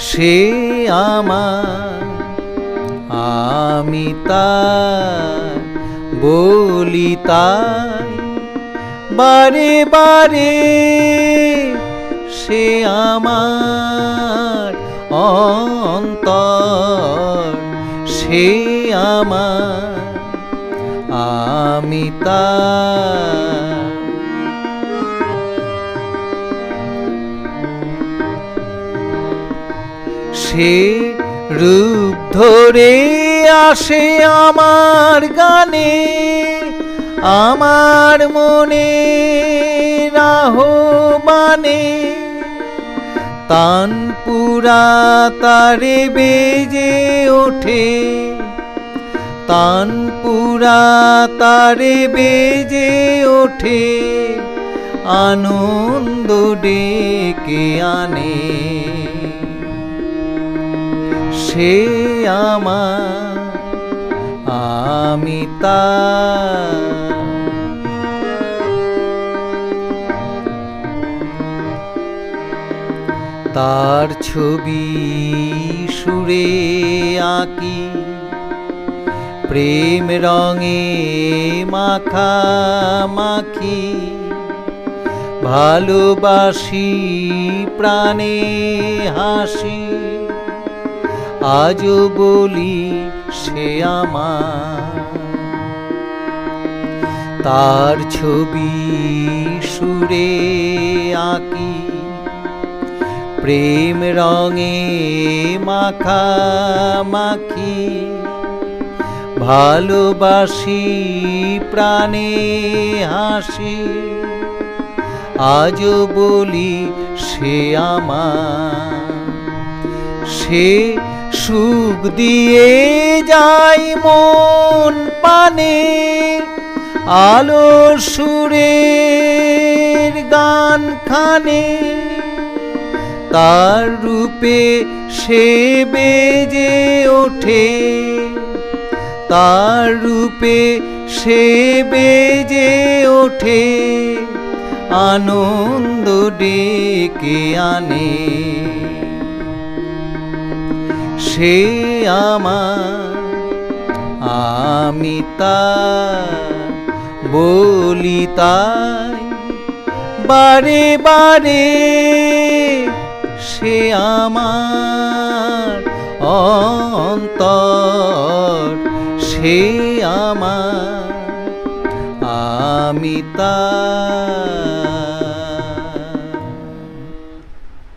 সে আমার, আমি তার বলি তাই বারে বারে। সে আমার অন্তর, সে আমার, আমি তার। সে রূপ ধরে আসে আমার গানে, আমার মনে আহ্বানে। তানপুরা তারে বেজে ওঠে, তানপুরা তারে বেজে ওঠে, আনন্দ ডেকে আনে। সে আমার, আমি তার। তার ছবি সুরে আঁকি, প্রেম রঙে মাখামাখি। ভালোবাসি প্রাণে হাসি, আজও বলি সে আমার। তার ছবি সুরে আঁকি, প্রেম রঙে মাখামাখি। ভালোবাসি প্রাণে হাসি, আজও বলি সে আমার। সে সুখ দিয়ে যায় মন পানে, আলো সুরের গান খানে। তার রূপে সে বেজে ওঠে, তার রূপে সে বেজে ওঠে, আনন্দ ডেকে আনে। সে আমার, আমি তার বলি তাই বারে বারে। সে আমার অন্তর, সে আমার, আমি তার।